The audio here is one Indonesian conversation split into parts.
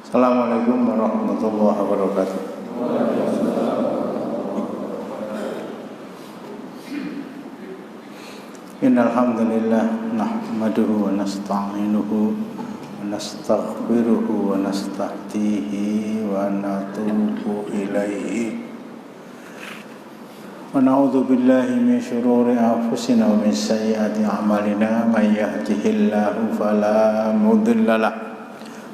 Assalamualaikum warahmatullahi wabarakatuh. Innal hamdalillah nahmaduhu wa nasta'inuhu wa nastaghfiruhu wa nastahdihi wa natubu ilaihi wa na'udzu billahi min syururi anfusina wa min sayyiati a'malina may yahdihillahu fala mudilla lahu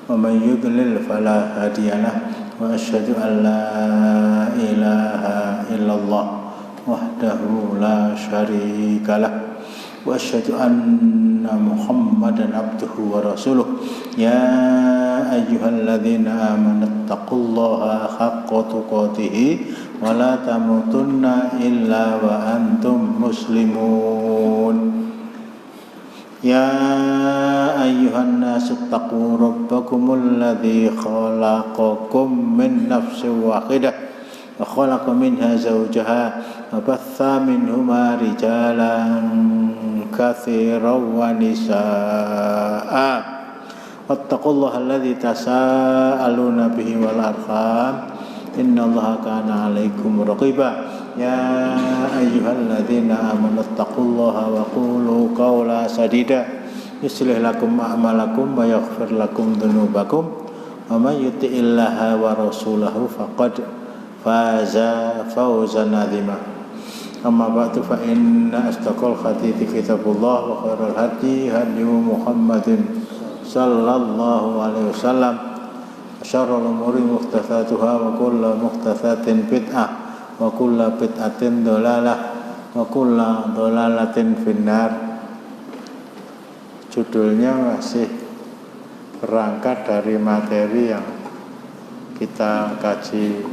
wa may yudlil fala hadiyalah wa asyhadu an la ilaha illallah wahdahu la syarikalah wa asyhadu anna muhammadan abduhu wa rasuluh ya ayyuhalladzina amanu taqullaha haqqa tuqatih wa la tamutunna illa wa antum muslimun. Ya ayyuhan nasu taqu rabbakumul ladzi khalaqakum min nafsin wahidah wa khalaqa minha zawjaha wa batha minhuma rijalan katsiran wa nisaa'a wattaqullaha alladzi tasaaluna bihi wal arham innallaha kana 'alaikum raqiba. Ya ayyuhalladzina amanu taqullaha wa qulu qawlan sadida yuslih lakum a'malakum wa yaghfir lakum dhunubakum wa may yuti'illaha wa rasulahu faqad faza fawzan 'azima. Amma ba'du fa inna asdaqal hadithi kitabullah wa khairal hadi hadyu Muhammadin sallallahu alaihi wasallam wa syarrul umuri muhdatsatuha wa kullu muhdatsatin bid'ah wa kullu bid'atin dhalalah wa kullu dhalalatin finnar. Judulnya masih berangkat dari materi yang kita kaji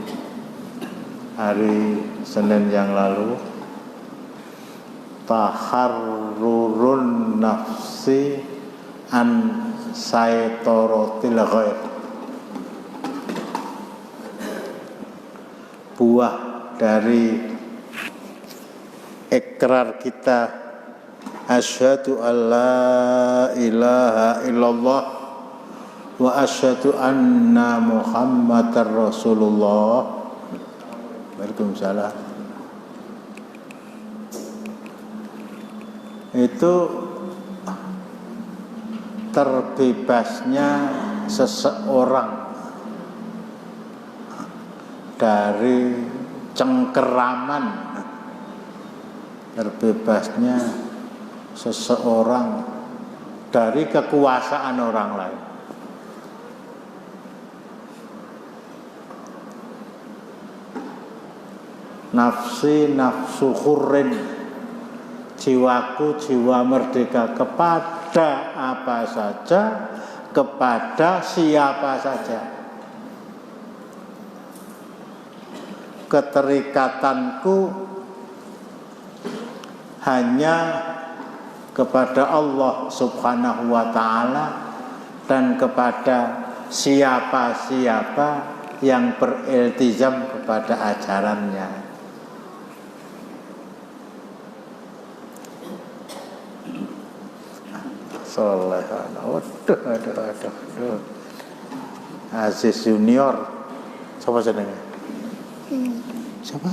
hari Senin yang lalu, taharrurun nafsi an saitorotil ghair, buah dari ikrar kita asyhadu alla ilaha illallah wa asyhadu anna muhammadar rasulullah. Waalaikumsalam. Itu terbebasnya seseorang dari cengkeraman, terbebasnya seseorang dari kekuasaan orang lain. Nafsi nafsu hurrin, jiwaku jiwa merdeka kepada apa saja, kepada siapa saja. Keterikatanku hanya kepada Allah subhanahu wa ta'ala dan kepada siapa-siapa yang beriltizam kepada ajarannya. Aduh. Aziz Junior, siapa jenenge? Siapa?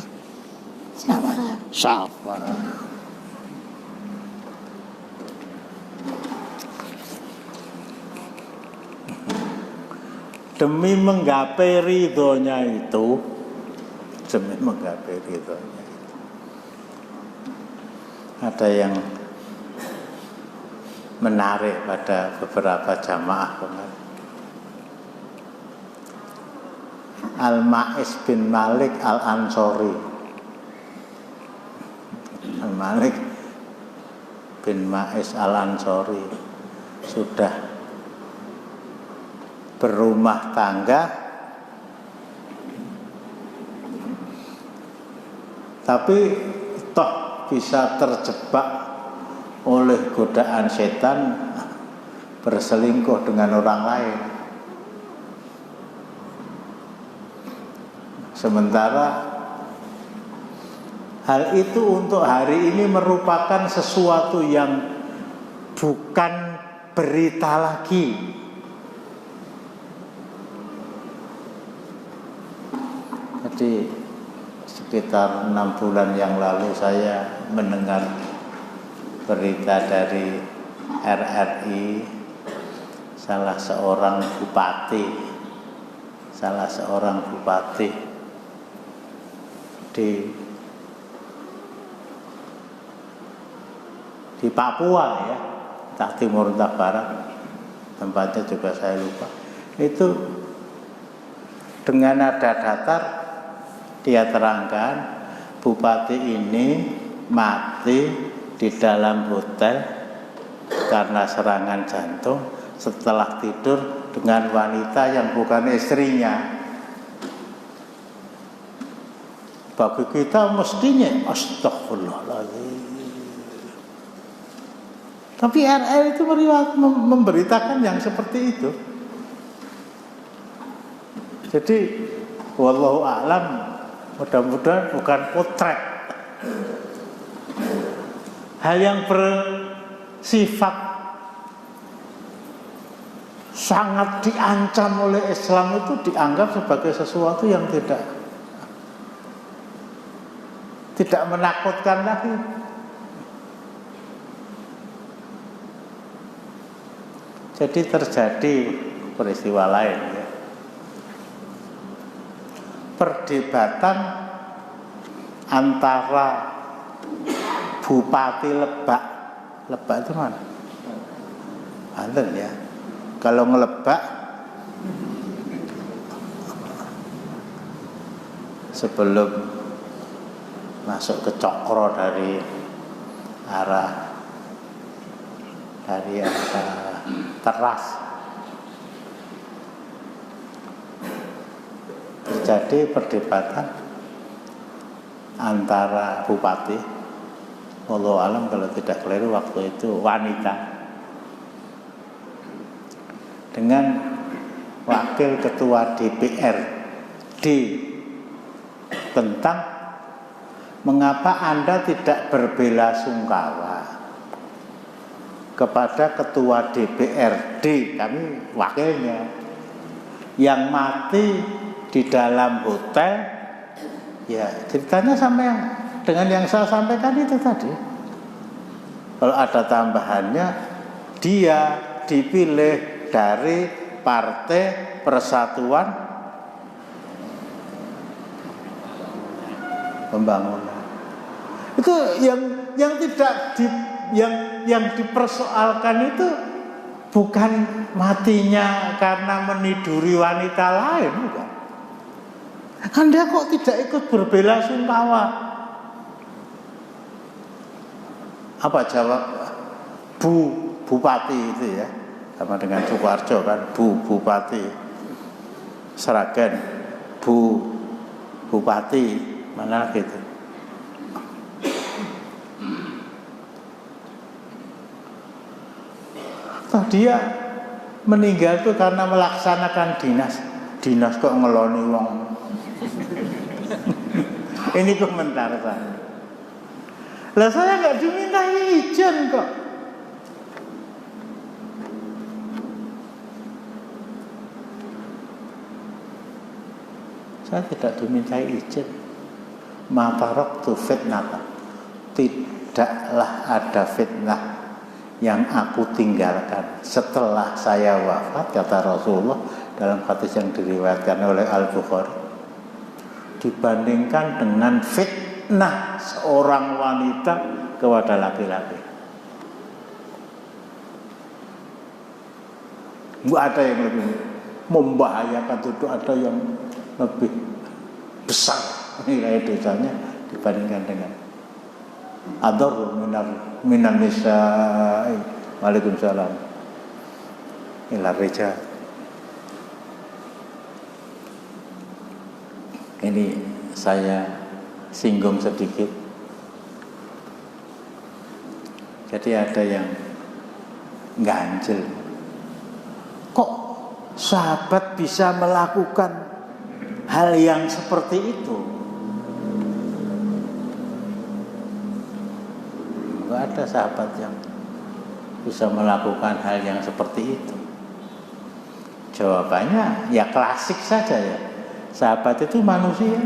Demi menggapai ridhonya itu, ada yang menarik pada beberapa jamaah kemarin. Al-Ma'is bin Malik Al-Ansori, Al-Malik bin Ma'is Al-Ansori sudah berumah tangga, tapi toh bisa terjebak oleh godaan setan berselingkuh dengan orang lain. Sementara hal itu untuk hari ini merupakan sesuatu yang bukan berita lagi. Jadi sekitar 6 bulan yang lalu saya mendengar berita dari RRI, salah seorang bupati di Papua ya, entah timur entah barat, tempatnya juga saya lupa. Itu dengan nada datar dia terangkan bupati ini mati di dalam hotel karena serangan jantung setelah tidur dengan wanita yang bukan istrinya. Bagi kita mestinya astagfirullahaladzim. Tapi RR itu memberitakan yang seperti itu. Jadi wallahu a'lam, mudah-mudahan bukan potret. Hal yang bersifat sangat diancam oleh Islam itu dianggap sebagai sesuatu yang tidak menakutkan lagi. Jadi terjadi peristiwa lain ya. Perdebatan antara Bupati Lebak itu mana? Banten ya. Kalau ngelebak sebelum masuk ke Cokro dari arah Teras, terjadi perdebatan antara bupati, wallahu alam kalau tidak keliru waktu itu wanita, dengan wakil ketua DPRD tentang mengapa Anda tidak berbela-sungkawa kepada ketua DPRD, kami wakilnya, yang mati di dalam hotel. Ya ceritanya sama dengan yang saya sampaikan itu tadi. Kalau ada tambahannya, dia dipilih dari Partai Persatuan Pembangunan. Itu yang tidak yang dipersoalkan itu bukan matinya karena meniduri wanita lain, bukan. Anda kok tidak ikut berbela-sungkawa? Apa jawab Bupati itu ya? Sama dengan Sukoharjo kan, Bupati Sragen, Bupati mana gitu. Toh dia meninggal itu karena melaksanakan dinas kok ngeloni wong. Ini komentar saya. Lah saya nggak diminta izin kok. Saya tidak dimintai izin. Ma taraktu fitnatan. Tidaklah ada fitnah yang aku tinggalkan setelah saya wafat, kata Rasulullah dalam hadis yang diriwayatkan oleh Al-Bukhari, dibandingkan dengan fitnah seorang wanita kepada laki-laki. Enggak ada yang lebih membahayakan, itu ada yang lebih besar nilai dosanya dibandingkan dengan adar minan nisa'i. Waalaikumsalam. Ila rijal. Ini saya singgung sedikit. Jadi ada yang ganjel. Kok sahabat bisa melakukan hal yang seperti itu? Enggak ada sahabat yang bisa melakukan hal yang seperti itu. Jawabannya ya klasik saja ya. Sahabat itu manusia.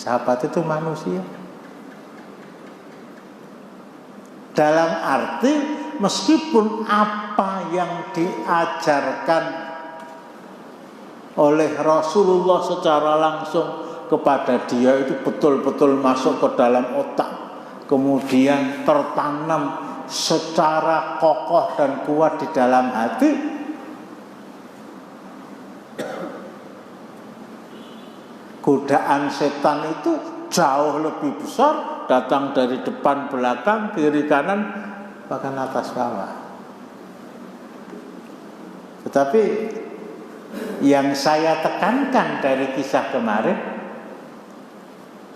Sahabat itu manusia. Dalam arti meskipun apa yang diajarkan oleh Rasulullah secara langsung kepada dia itu betul-betul masuk ke dalam otak, kemudian tertanam secara kokoh dan kuat di dalam hati, godaan setan itu jauh lebih besar, datang dari depan, belakang, kiri, kanan, bahkan atas bawah. Tetapi yang saya tekankan dari kisah kemarin,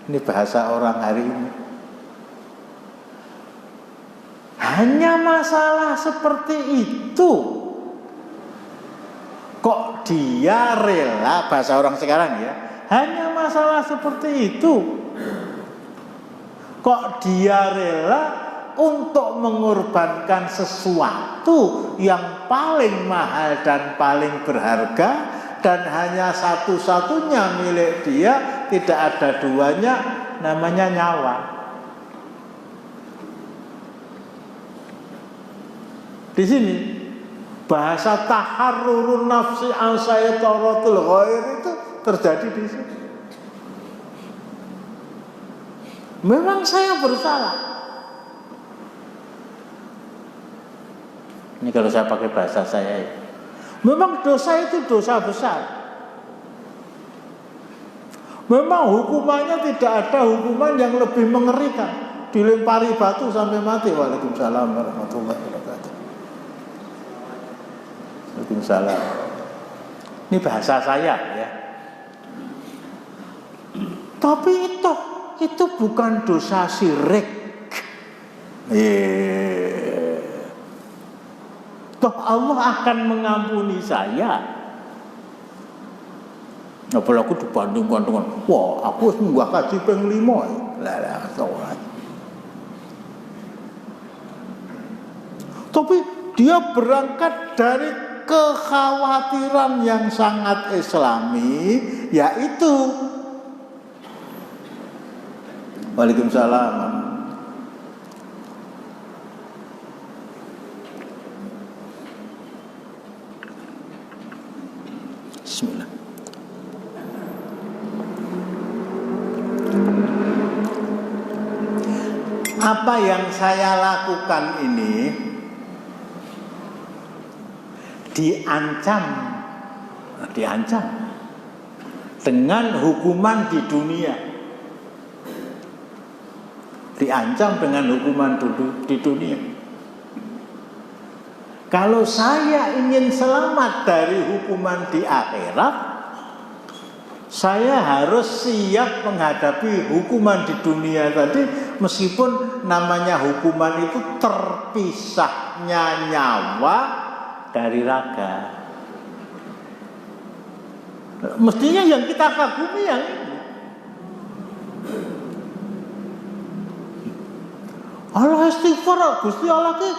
ini bahasa orang hari ini, hanya masalah seperti itu kok dia rela, bahasa orang sekarang ya, hanya masalah seperti itu kok dia rela untuk mengorbankan sesuatu yang paling mahal dan paling berharga, dan hanya satu-satunya milik dia, tidak ada duanya, namanya nyawa. Di sini bahasa taharrurun nafsi an saytaratul ghair itu terjadi di sini. Memang saya bersalah. Ini kalau saya pakai bahasa saya ya. Memang dosa itu dosa besar. Memang hukumannya tidak ada hukuman yang lebih mengerikan. Dilempari batu sampai mati. Waalaikumsalam warahmatullahi wabarakatuh. Waalaikumsalam. Ini bahasa saya ya. Tapi itu bukan dosa syirik. Toh Allah akan mengampuni saya. Apalagi dibandingkan dengan, wah aku munggah kaji ping 5. Tapi dia berangkat dari kekhawatiran yang sangat Islami, yaitu Waalaikumsalam. Bismillah. Apa yang saya lakukan ini diancam dengan hukuman di dunia. Diancam dengan hukuman di dunia. Kalau saya ingin selamat dari hukuman di akhirat, saya harus siap menghadapi hukuman di dunia tadi, meskipun namanya hukuman itu terpisahnya nyawa dari raga. Mestinya yang kita kagumi yang ini. Allah istighfar, Gusti Allah ki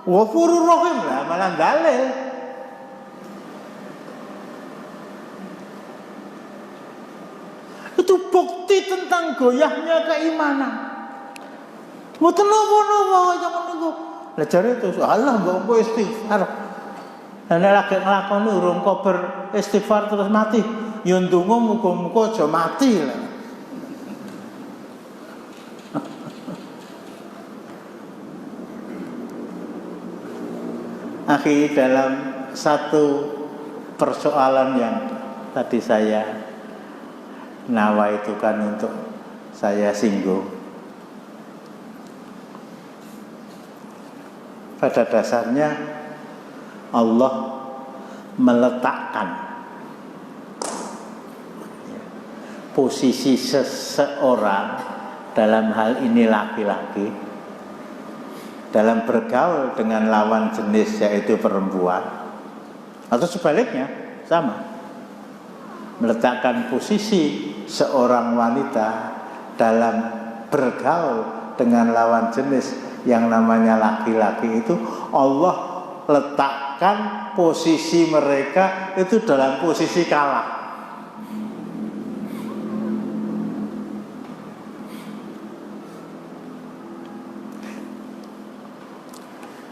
Ghafurur Rahim lah, malah dalil. Itu bukti tentang goyahnya keimanan. Mboten napa-napa kaya ngono. Lah jare itu Allah mbok istighfar. Lah nek lagi nglakoni urung kober istighfar terus mati, ya ndonga muga-muga aja mati lah. Akhi, dalam satu persoalan yang tadi saya nawaitukan untuk saya singgung, pada dasarnya Allah meletakkan posisi seseorang, dalam hal ini laki-laki, dalam bergaul dengan lawan jenis yaitu perempuan, atau sebaliknya sama, meletakkan posisi seorang wanita dalam bergaul dengan lawan jenis yang namanya laki-laki itu, Allah letakkan posisi mereka itu dalam posisi kalah.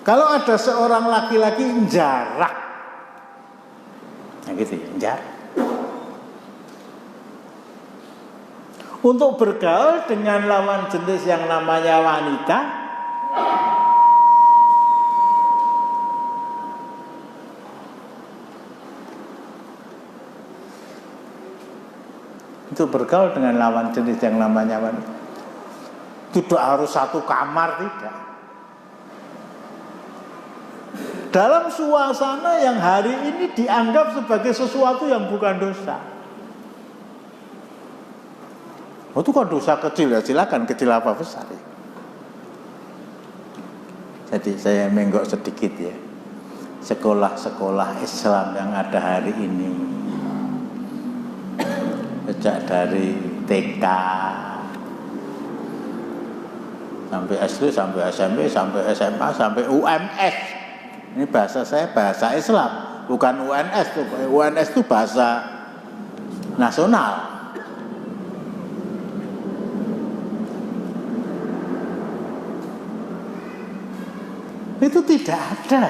Kalau ada seorang laki-laki jarak, nah gitu ya, jarak. Untuk bergaul dengan lawan jenis yang namanya wanita, untuk bergaul dengan lawan jenis yang namanya wanita, tidak harus satu kamar, tidak. Dalam suasana yang hari ini dianggap sebagai sesuatu yang bukan dosa. Oh, itu kan dosa kecil ya, silakan, kecil apa besar ya. Jadi saya menggok sedikit ya. Sekolah-sekolah Islam yang ada hari ini, sejak dari TK sampai SD, sampai SMP, sampai SMA, sampai UMS. Ini bahasa saya bahasa Islam, bukan UNS. UNS itu bahasa nasional. Itu tidak ada.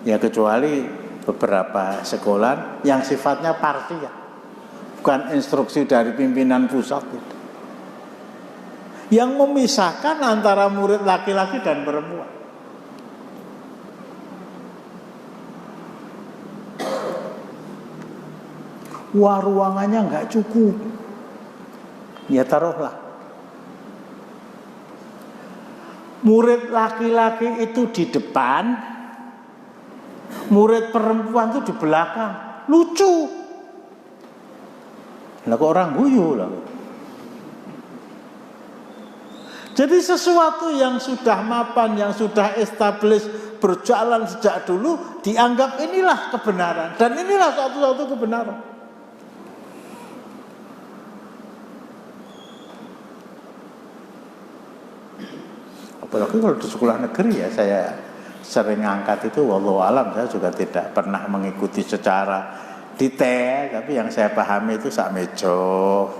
Ya kecuali beberapa sekolah yang sifatnya parsial, bukan instruksi dari pimpinan pusat itu, yang memisahkan antara murid laki-laki dan perempuan. Wah, ruangannya nggak cukup. Ya taruhlah murid laki-laki itu di depan, murid perempuan itu di belakang. Lucu. Lah kok orang guyu lah. Jadi sesuatu yang sudah mapan, yang sudah established, berjalan sejak dulu, dianggap inilah kebenaran. Dan inilah satu-satu kebenaran. Apalagi kalau di sekolah negeri ya, saya sering angkat itu, wallahu alam, saya juga tidak pernah mengikuti secara detail, tapi yang saya pahami itu sak mejo.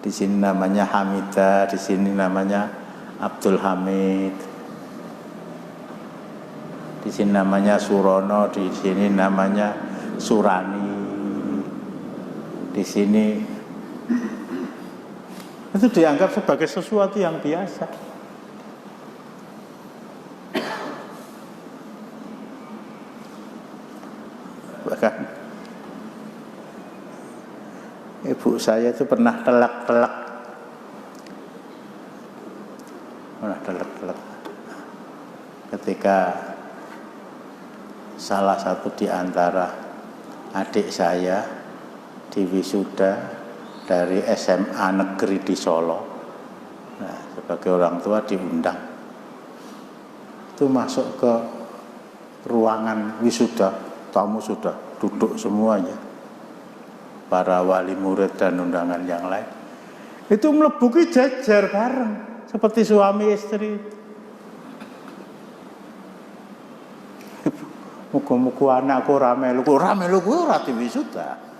Di sini namanya Hamidah, di sini namanya Abdul Hamid, di sini namanya Surono, di sini namanya Surani, di sini itu dianggap sebagai sesuatu yang biasa. Bahkan ibu saya itu pernah telak-telak ketika salah satu di antara adik saya di wisuda dari SMA negeri di Solo. Nah, sebagai orang tua diundang. Itu masuk ke ruangan wisuda, tamu sudah duduk semuanya, para wali murid dan undangan yang lain. Itu melebuki jajar bareng, seperti suami istri. Muga-muga anakku rame lu ora di wisuda.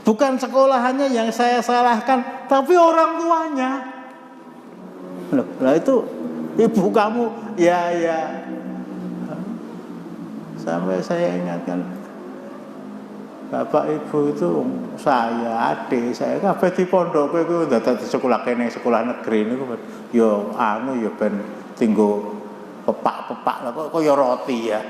Bukan sekolahannya yang saya salahkan, tapi orang tuanya. Lah itu ibu kamu, ya. Sampai saya ingatkan, bapak ibu itu saya, adik saya, kabeh di pondok kowe dadi sekolah kene, sekolah negeri niku yo yo ben tinggo pepak-pepak lah kok ya roti ya.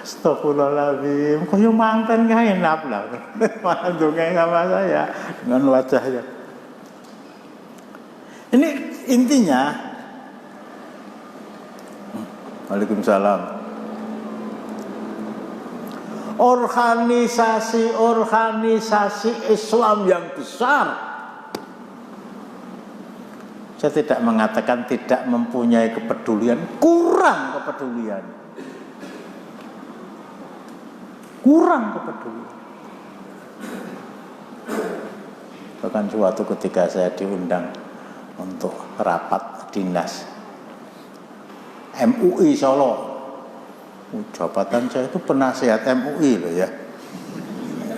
Astagfirullahaladzim, kaya mantan kae enak lah. Malah dongeng sama saya dengan wajahnya. Ini intinya. Waalaikumsalam. Organisasi Islam yang besar. Saya tidak mengatakan tidak mempunyai kepedulian, kurang kepedulian. Bahkan suatu ketika saya diundang untuk rapat dinas MUI Solo, Jabatan saya itu penasihat MUI loh ya.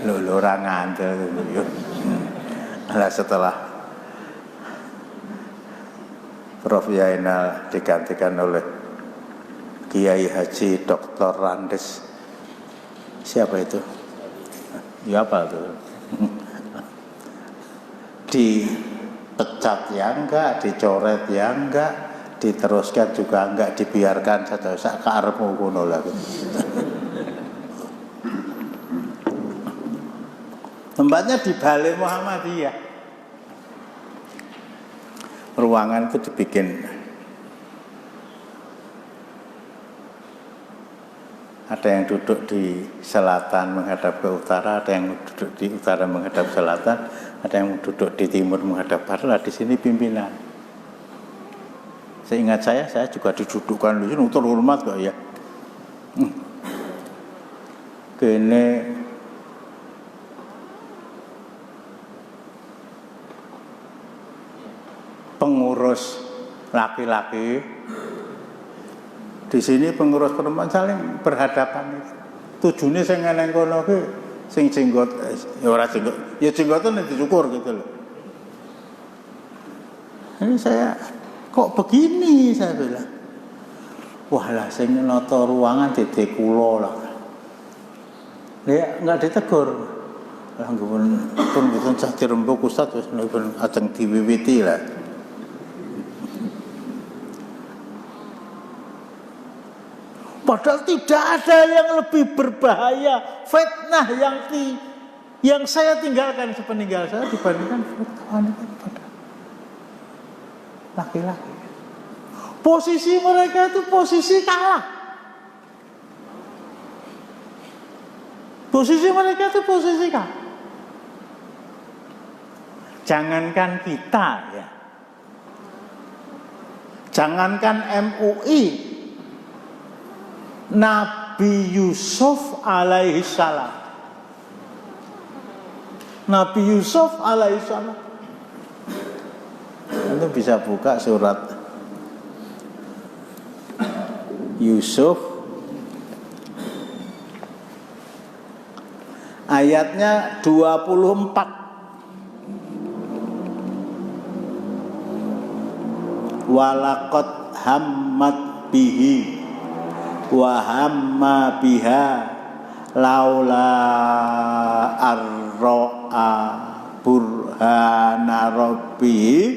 Loh orang ngandel gitu. Nah, setelah Prof Yainal digantikan oleh Kiai Haji Dr. Randes. Siapa itu? Ya apa tuh? Dipecat ya enggak, dicoret ya enggak, diteruskan juga enggak, dibiarkan saja sak karepmu ngono lho. Tempatnya di Balai Muhammadiyah. Ruangan itu dibikin ada yang duduk di selatan menghadap ke utara, ada yang duduk di utara menghadap selatan, ada yang duduk di timur menghadap barat. Lah di sini pimpinan. Seingat saya juga didudukkan di sini terhormat kok ya. Kene pengurus laki-laki, di sini pengurus perempuan saling berhadapan itu. Tujuannya sing nang kono ki sing jenggot ya ora jenggot, ya jenggotan dicukur gitu loh. Ini saya kok begini saya bilang. Wah lah sing nata ruangan dede kula lah. Ya enggak ditegur. Lah pun mboten cah dirembuk Ustaz wis pun ajeng diwiwiti lah. Padahal tidak ada yang lebih berbahaya fitnah yang saya tinggalkan sepeninggal saya dibandingkan fitnah wanita pada laki-laki. Posisi mereka itu posisi kalah. Posisi mereka itu posisi kalah. Jangankan kita ya, jangankan MUI. Nabi Yusuf alaihi salam. Nabi Yusuf alaihi salam. Anda bisa buka surat Yusuf ayatnya 24. Walaqad hammat bihi wa hamma biha laula arra'a burhana rabbi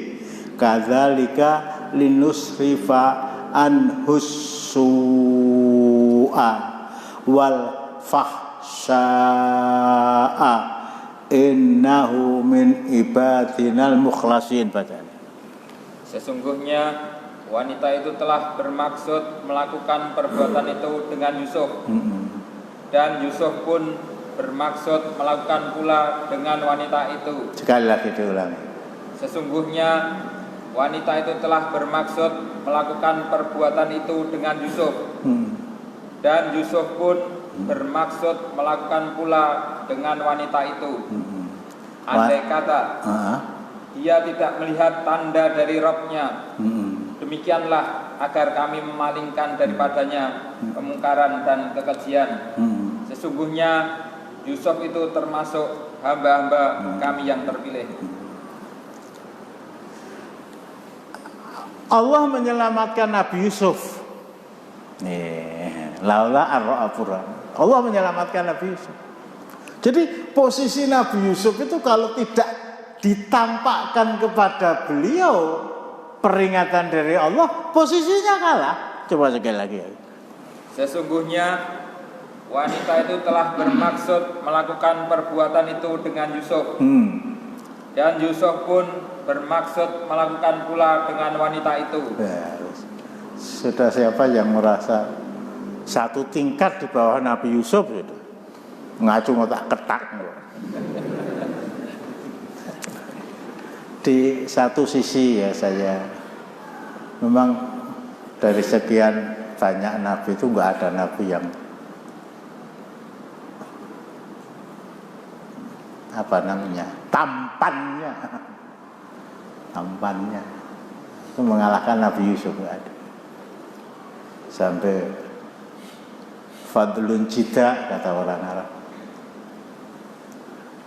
kadzalika linusrifa anhus su'a wal fahsya'a innahu min ibadinal mukhlasin. Bacaan. Sesungguhnya wanita itu telah bermaksud melakukan perbuatan itu dengan Yusuf. Dan Yusuf pun bermaksud melakukan pula dengan wanita itu. Sekali lagi diulangi. Sesungguhnya wanita itu telah bermaksud melakukan perbuatan itu dengan Yusuf. Dan Yusuf pun bermaksud melakukan pula dengan wanita itu. Andai kata dia tidak melihat tanda dari Rabb-Nya, demikianlah agar kami memalingkan daripadanya kemungkaran dan kekejian. Sesungguhnya Yusuf itu termasuk hamba-hamba kami yang terpilih. Allah menyelamatkan Nabi Yusuf. Laula ar-ra'afura. Allah menyelamatkan Nabi Yusuf. Jadi posisi Nabi Yusuf itu kalau tidak ditampakkan kepada beliau peringatan dari Allah, posisinya kalah. Coba sekali lagi. Sesungguhnya wanita itu telah bermaksud melakukan perbuatan itu dengan Yusuf. Dan Yusuf pun bermaksud melakukan pula dengan wanita itu. Ya, sudah siapa yang merasa satu tingkat di bawah Nabi Yusuf itu ngacu ngotak ketak. Di satu sisi ya saya memang dari sekian banyak nabi itu nggak ada nabi yang tampannya itu mengalahkan Nabi Yusuf, nggak ada. Sampai fadlun jida kata orang Arab.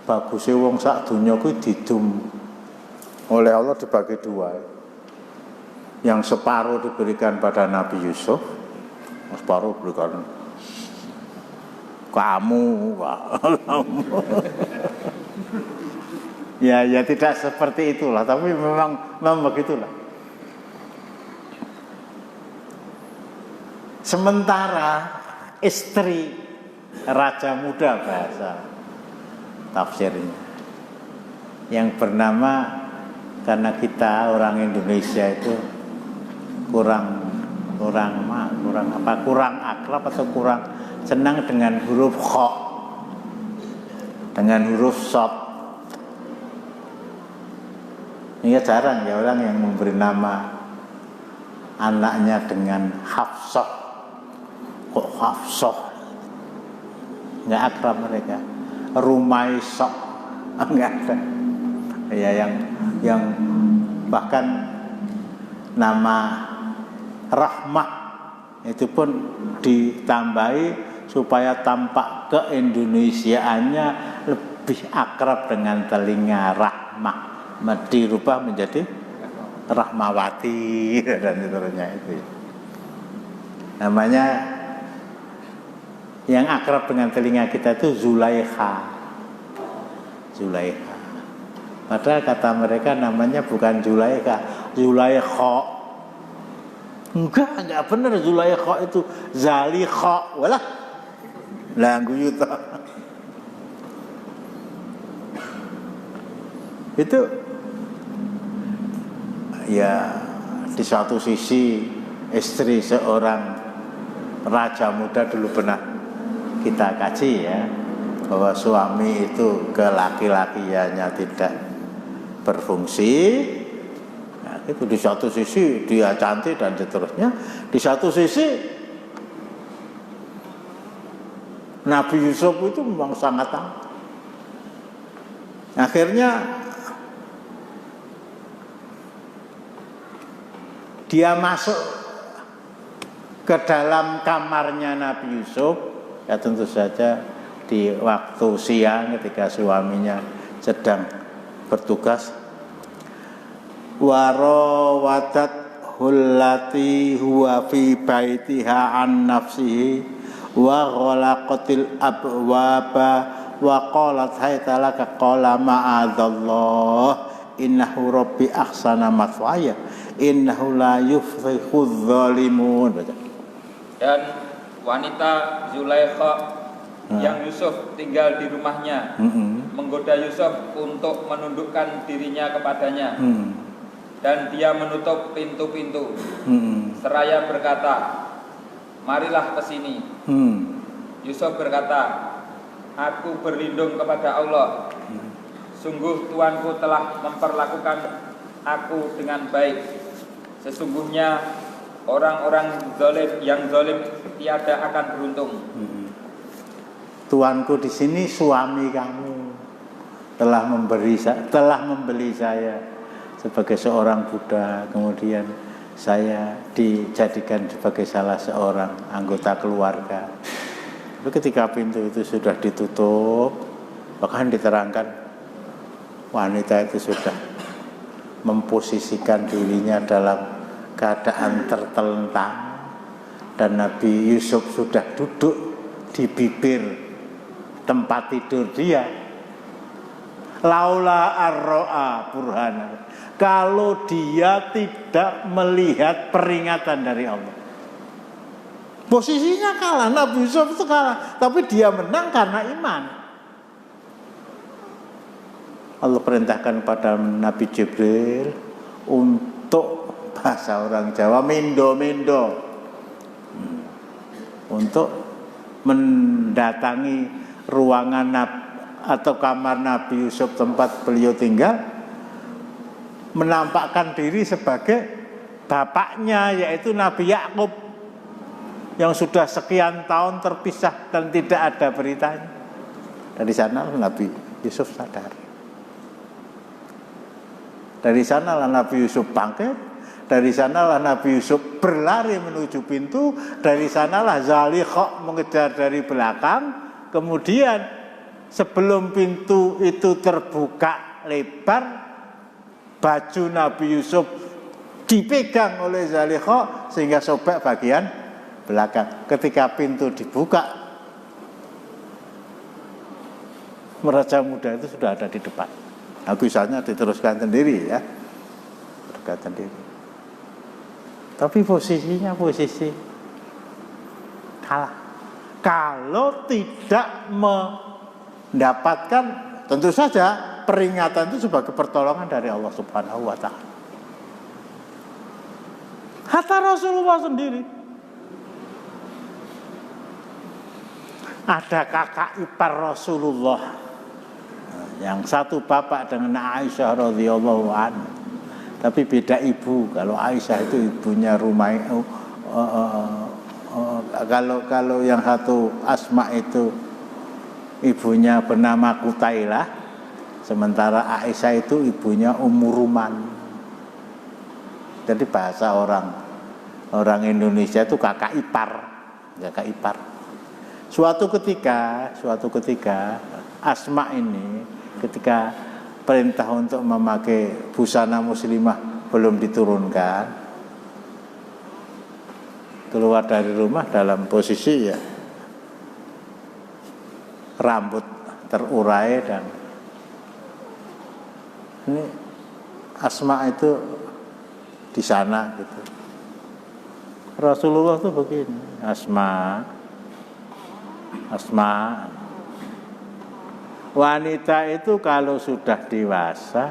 Bagusnya wong sak dunya kuwi didum oleh Allah dibagi dua. Yang separuh diberikan pada Nabi Yusuf, separuh diberikan kamu. Ya tidak seperti itulah, tapi memang begitulah. Sementara istri raja muda bahasa tafsirnya yang bernama, karena kita orang Indonesia itu kurang akrab atau kurang senang dengan huruf kha, dengan huruf shad. Ini jarang ya orang yang memberi nama anaknya dengan Hafsah. Kok Hafsah? Nggak akrab mereka. Rumaisah nggak ada. Ya yang bahkan nama Rahmah itu pun ditambahi supaya tampak keindonesiaannya lebih akrab dengan telinga. Rahmah dirubah menjadi Rahmawati dan seterusnya itu. Namanya yang akrab dengan telinga kita itu Zulaikha. Padahal kata mereka namanya bukan Zulaikha, Zulaikha. Enggak benar, Zulaikha itu Zalikha. Walah. Lah guyuta. Itu ya di satu sisi istri seorang raja muda dulu pernah kita kaji ya, bahwa suami itu kelaki-lakiannya tidak berfungsi. Nah, itu di satu sisi dia cantik dan seterusnya, di satu sisi Nabi Yusuf itu memang sangat tahu. Akhirnya dia masuk ke dalam kamarnya Nabi Yusuf, ya tentu saja di waktu siang ketika suaminya sedang bertugas. Warawadat hullati huwa fi baitiha an nafsihi wa ghalaqatil abwaba wa qalat haytalaka qala ma'adzallah innahu rabbi ahsana mathwaya innahu la yuflihudz zalimun. Dan wanita Zulaikha yang Yusuf tinggal di rumahnya menggoda Yusuf untuk menundukkan dirinya kepadanya. Dan dia menutup pintu-pintu seraya berkata, marilah ke sini. Yusuf berkata, aku berlindung kepada Allah. Sungguh Tuanku telah memperlakukan aku dengan baik. Sesungguhnya orang-orang yang zalim tiada akan beruntung. Tuanku di sini suami kamu telah membeli saya sebagai seorang budak, kemudian saya dijadikan sebagai salah seorang anggota keluarga. Tapi ketika pintu itu sudah ditutup, bahkan diterangkan wanita itu sudah memposisikan dirinya dalam keadaan tertelentang, dan Nabi Yusuf sudah duduk di bibir tempat tidur dia. Laula arro'a burhana, kalau dia tidak melihat peringatan dari Allah. Posisinya kalah, Nabi Yusuf itu kalah, tapi dia menang karena iman. Allah perintahkan pada Nabi Jibril untuk bahasa orang Jawa mendo-mendo, untuk mendatangi ruangan atau kamar Nabi Yusuf tempat beliau tinggal, menampakkan diri sebagai bapaknya, yaitu Nabi Yakub yang sudah sekian tahun terpisah dan tidak ada beritanya. Dari sana Nabi Yusuf sadar. Dari sanalah Nabi Yusuf bangkit Dari sanalah Nabi Yusuf berlari menuju pintu. Dari sanalah Zalikhah mengejar dari belakang. Kemudian sebelum pintu itu terbuka lebar, baju Nabi Yusuf dipegang oleh Zalikhah sehingga sobek bagian belakang. Ketika pintu dibuka, raja muda itu sudah ada di depan. Nah, kisahnya diteruskan sendiri ya. Teruskan sendiri. Tapi posisinya posisi kalah. Kalau tidak mendapatkan, tentu saja peringatan itu sebagai pertolongan dari Allah Subhanahu wa Ta'ala. Hatta Rasulullah sendiri. Ada kakak ipar Rasulullah, yang satu bapak dengan Aisyah radhiyallahu anha, tapi beda ibu. Kalau Aisyah itu ibunya kalau yang satu Asma itu ibunya bernama Qutailah, sementara Aisyah itu ibunya Ummu Ruman. Jadi bahasa orang Indonesia itu kakak ipar. Suatu ketika Asma ini ketika perintah untuk memakai busana muslimah belum diturunkan, keluar dari rumah dalam posisi ya rambut terurai, dan ini Asma itu di sana gitu. Rasulullah tuh begini, Asma, wanita itu kalau sudah dewasa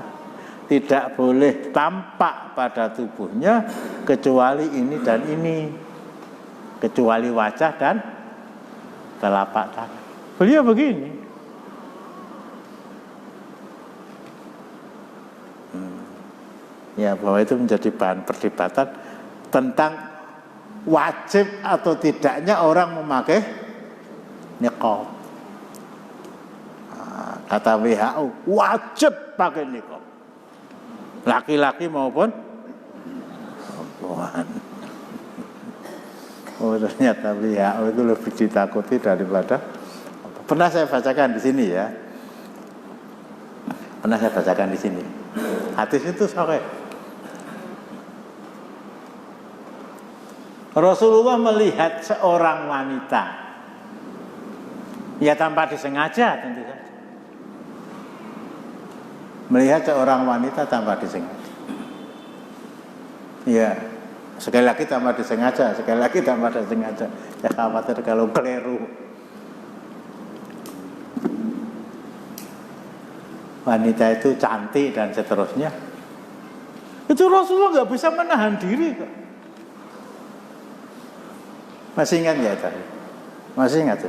tidak boleh tampak pada tubuhnya kecuali ini dan ini, kecuali wajah dan telapak tangan. Beliau begini. Ya, bahwa itu menjadi bahan perdebatan tentang wajib atau tidaknya orang memakai niqab. Kata WHO wajib pakai niqab, laki-laki maupun perempuan. Oh, ternyata WHO itu lebih ditakuti daripada. Pernah saya bacakan di sini ya. Hadis itu sahih. Rasulullah melihat seorang wanita, ya tanpa disengaja tentu saja. Melihat seorang wanita tanpa disengaja. Ya, sekali lagi tanpa disengaja. Ya khawatir kalau keliru. Wanita itu cantik dan seterusnya. Itu Rasulullah nggak bisa menahan diri kok. Masih ingat ya tadi? Masih ingat tuh?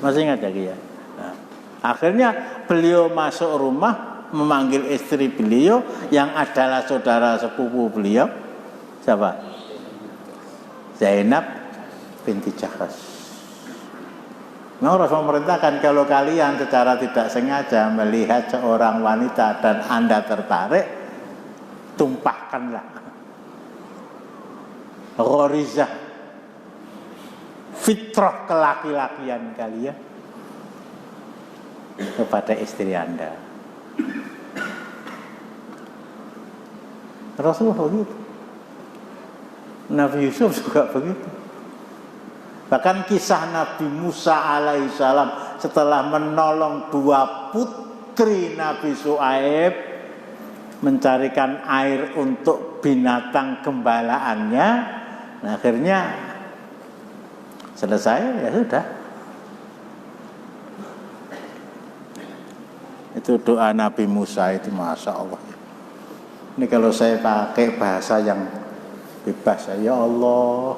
Masih ingat lagi ya? Nah, akhirnya beliau masuk rumah memanggil istri beliau yang adalah saudara sepupu beliau. Siapa? Zainab binti Jahsy. Nah, Rasul memerintahkan kalau kalian secara tidak sengaja melihat seorang wanita dan Anda tertarik, tumpahkanlah gharizah fitrah kelaki-lakian kalian kepada istri Anda. Rasulullah begitu. Nabi Yusuf juga begitu. Bahkan kisah Nabi Musa alaihissalam setelah menolong dua putri Nabi Syuaib mencarikan air untuk binatang gembalaannya, nah, akhirnya selesai, ya sudah. Itu doa Nabi Musa itu, Masya Allah. Ini kalau saya pakai bahasa yang bebas, ya Allah,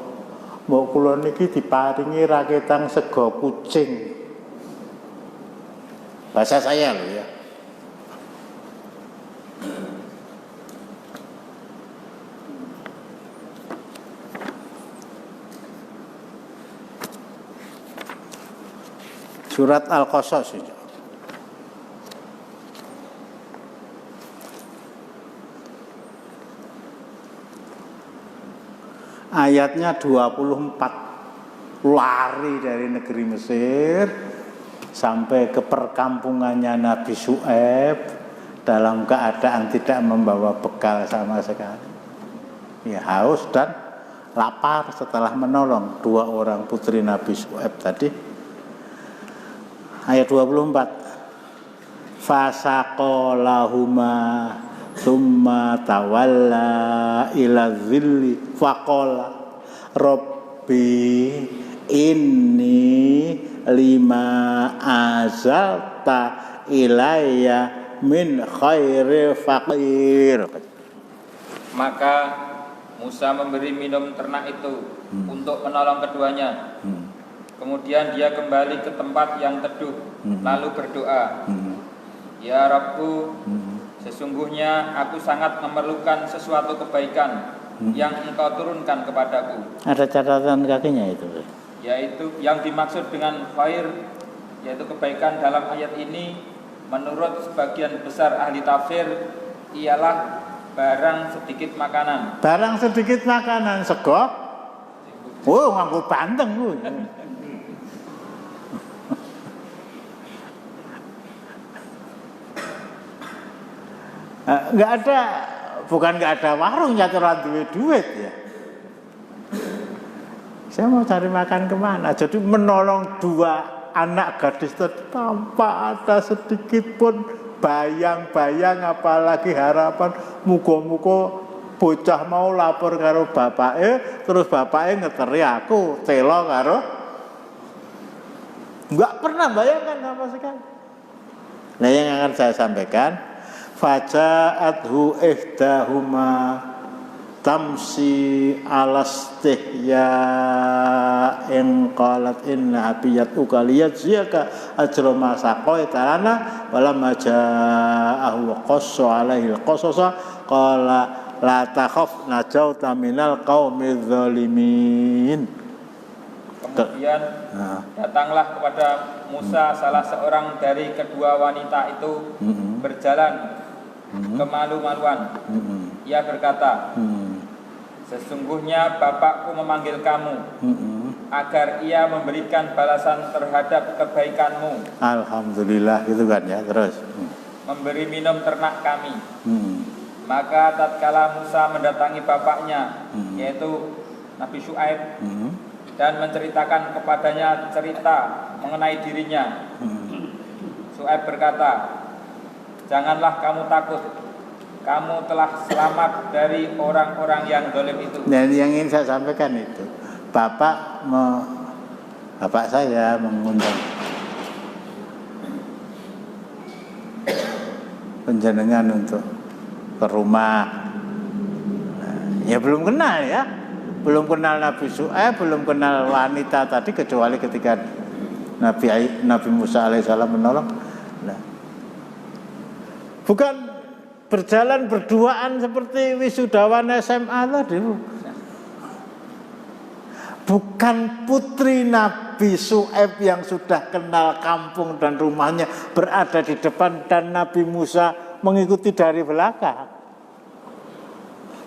mau kula niki diparingi raketang sego kucing. Bahasa saya loh ya. Surat Al-Qasas itu. Ayatnya 24. Lari dari negeri Mesir sampai ke perkampungannya Nabi Syuaib dalam keadaan tidak membawa bekal sama sekali. Ya, haus dan lapar setelah menolong 2 orang putri Nabi Syuaib tadi. Ayat 24. Fasaqalahuma summa tawalla ila dhilli faqala rabbi inni lima azalta ilayya min khairi faqir. Maka Musa memberi minum ternak itu untuk menolong keduanya. Kemudian dia kembali ke tempat yang teduh, lalu berdoa, Ya Rabbku, sesungguhnya aku sangat memerlukan sesuatu kebaikan yang Engkau turunkan kepadaku. Ada catatan kakinya itu. Yaitu yang dimaksud dengan khair, yaitu kebaikan dalam ayat ini, menurut sebagian besar ahli tafsir, ialah barang sedikit makanan. Barang sedikit makanan, sego. Oh, nganggo banteng ku. Nggak ada, bukan nggak ada warung nyaturan duit ya. Saya mau cari makan kemana? Jadi menolong 2 anak gadis tadi tanpa ada sedikit pun bayang-bayang, apalagi harapan muga-muga bocah mau lapor karo bapake, terus bapake ngeteri aku telo karo. Nggak pernah bayangkan sama sekali. Nah, yang akan saya sampaikan, faja'athu ihdahuma tamsi alastihya in qalat inna abiyat ukaliyat ziyaka ajra ma saqaita lana walamma ja'ahu qassa alaihi alqasasa qala la takhaf najauta minal qaumidz zalimin. Kemudian datanglah kepada Musa salah seorang dari kedua wanita itu berjalan kemalu-maluan. Ia berkata, sesungguhnya bapakku memanggil kamu agar ia memberikan balasan terhadap kebaikanmu. Alhamdulillah, gitu kan ya. Terus memberi minum ternak kami. Maka tatkala Musa mendatangi bapaknya, yaitu Nabi Syuaib, dan menceritakan kepadanya cerita mengenai dirinya, Syuaib berkata, janganlah kamu takut, kamu telah selamat dari orang-orang yang zalim itu. Dan yang ingin saya sampaikan itu, bapak saya mengundang penjenengan untuk ke rumah. Ya belum kenal ya, belum kenal Nabi Syuaib, belum kenal wanita tadi, kecuali ketika Nabi Musa alaihissalam menolong. Nah, bukan berjalan berduaan seperti wisudawan SMA tadi. Bukan putri Nabi Syuaib yang sudah kenal kampung dan rumahnya berada di depan dan Nabi Musa mengikuti dari belakang.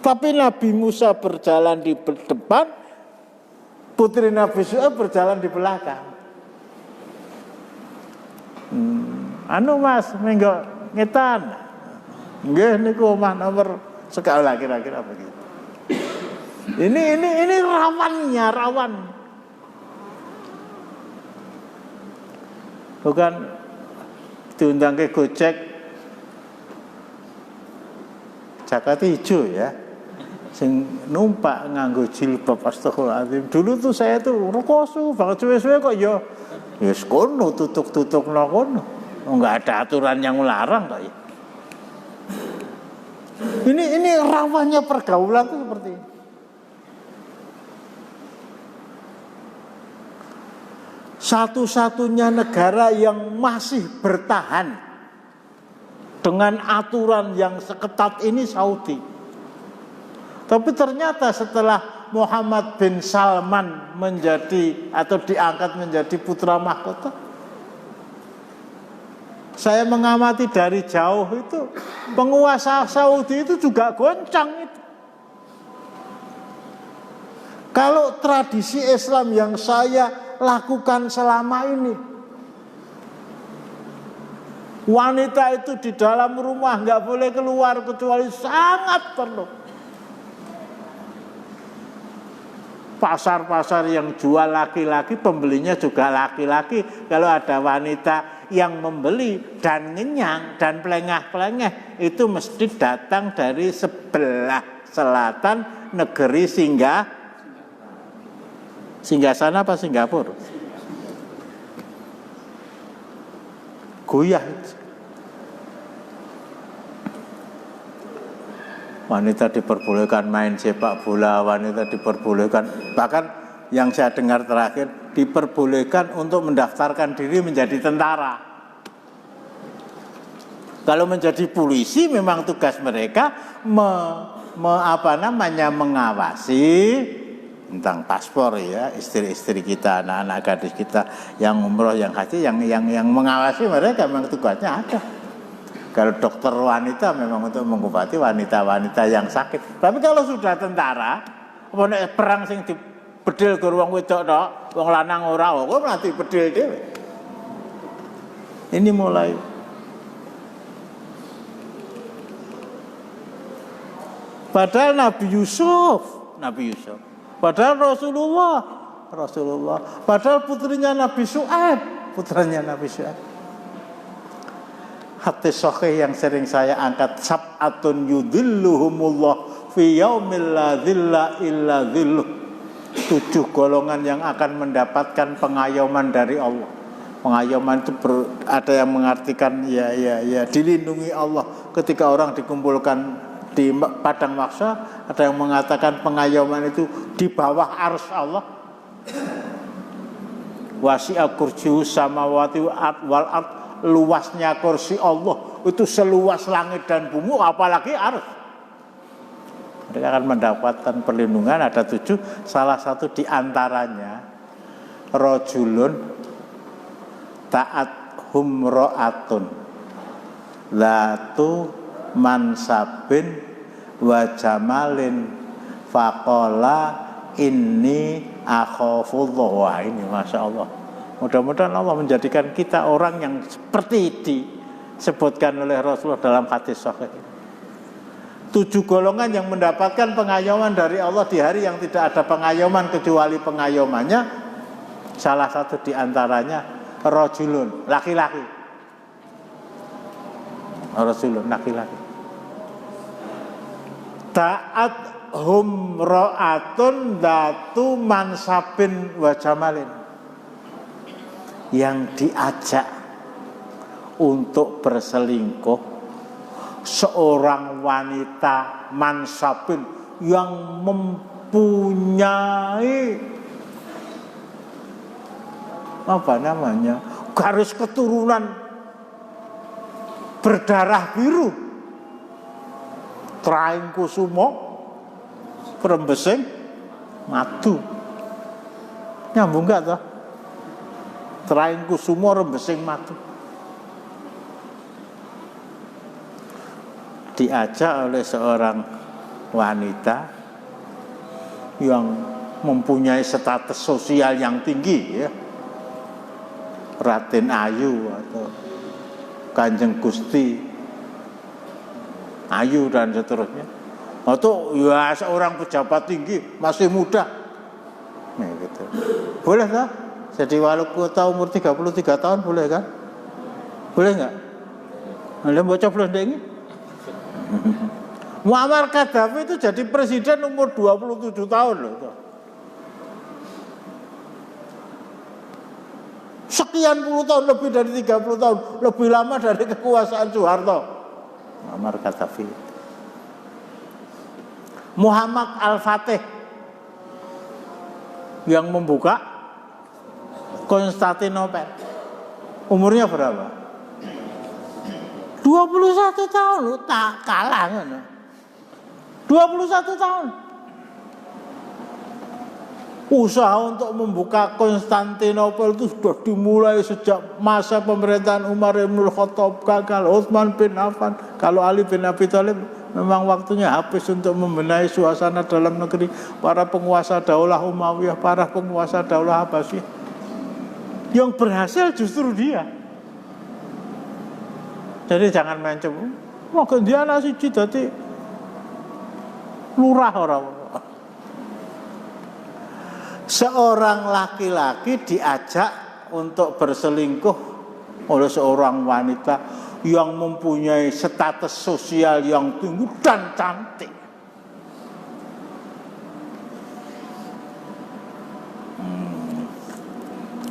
Tapi Nabi Musa berjalan di depan, putri Nabi Syuaib berjalan di belakang. Mas, menggo ngetan. Nggih niku omah nomor sekala kira-kira begitu. Ini rawan. Bukan diundang ke Gojek Jakarta hijau ya. Sing numpak nganggo jilbab, astagfirullahaladzim. Dulu tuh saya tuh rekosu banget, suwe-suwe kok ya wis kono tutuk-tutukno kono. Enggak ada aturan yang melarang kok ya. Ini rawannya pergaulan tuh seperti ini. Satu-satunya negara yang masih bertahan dengan aturan yang seketat ini Saudi. Tapi ternyata setelah Muhammad bin Salman menjadi atau diangkat menjadi putra mahkota, saya mengamati dari jauh itu, penguasa Saudi itu juga goncang itu. Kalau tradisi Islam yang saya lakukan selama ini, wanita itu di dalam rumah nggak boleh keluar kecuali sangat perlu. Pasar-pasar yang jual laki-laki, pembelinya juga laki-laki. Kalau ada wanita yang membeli dan ngenyang dan pelengah-pelengah, itu mesti datang dari sebelah selatan negeri Singgasana apa Singapura? Goyah. Wanita diperbolehkan main sepak bola, wanita diperbolehkan, bahkan yang saya dengar terakhir diperbolehkan untuk mendaftarkan diri menjadi tentara. Kalau menjadi polisi memang tugas mereka mengawasi tentang paspor ya, istri-istri kita, anak-anak gadis kita yang umroh, yang haji, yang mengawasi mereka memang tugasnya ada. Kalau dokter wanita memang untuk mengobati wanita-wanita yang sakit. Tapi kalau sudah tentara, perang sing dibedil ke wong wedok tok, wong lanang ora, kok nanti bedil dhewe. Ini mulai padahal Nabi Yusuf, padahal Rasulullah, padahal putrinya Nabi Syuaib, Hadis sahih yang sering saya angkat, sab'atun yudhilluhumullah fi yaumil la dhilla illa dhilluh. 7 golongan yang akan mendapatkan pengayoman dari Allah. Pengayoman itu ada yang mengartikan ya dilindungi Allah ketika orang dikumpulkan di padang mahsyar, ada yang mengatakan pengayoman itu di bawah arsy Allah. Wasi'a kursiyyus samawati wal ard, luasnya kursi Allah itu seluas langit dan bumi, apalagi arsy. Mereka akan mendapatkan perlindungan. Ada 7, salah satu di antaranya rajulun ta'at humra'atun latu mansabin wa jamalin faqala inni akhafullah. Wah, ini Masya Allah. Mudah-mudahan Allah menjadikan kita orang yang seperti disebutkan oleh Rasulullah dalam hadis sahih. 7 golongan yang mendapatkan pengayoman dari Allah di hari yang tidak ada pengayoman kecuali pengayomannya. Salah satu di antaranya rajulun, laki-laki. Rajulun, laki-laki. Ta'at humra'atun datu mansabin wa jamalin, yang diajak untuk berselingkuh seorang wanita mansabin yang mempunyai garis keturunan berdarah biru, traing kusumo perembesing madu. Nyambung gak toh? Traing kusumo rembesing madu. Diajak oleh seorang wanita yang mempunyai status sosial yang tinggi ya, Raden Ayu atau Kanjeng Gusti Ayu dan seterusnya, atau ya seorang pejabat tinggi masih muda, nah gitu. Boleh tak? Jadi walaupun umur 33 tahun boleh kan? Boleh nggak? Anda baca belum ini? Muammar Gaddafi itu jadi presiden umur 27 tahun loh. Sekian puluh tahun, lebih dari 30 tahun, lebih lama dari kekuasaan Soeharto. Muammar Gaddafi. Muhammad Al-Fatih yang membuka Konstantinopel. Umurnya berapa? 21 tahun lu tak kalah kan. 21 tahun. Usaha untuk membuka Konstantinopel itu sudah dimulai sejak masa pemerintahan Umar bin Khattab gagal, Utsman bin Affan. Kalau Ali bin Abi Thalib memang waktunya habis untuk membenahi suasana dalam negeri para penguasa daulah Umayyah, para penguasa daulah Abbasiyah. Yang berhasil justru dia. Jadi jangan main coba. Maka dia nasi dadi lurah orang. Seorang laki-laki diajak untuk berselingkuh oleh seorang wanita yang mempunyai status sosial yang tinggi dan cantik.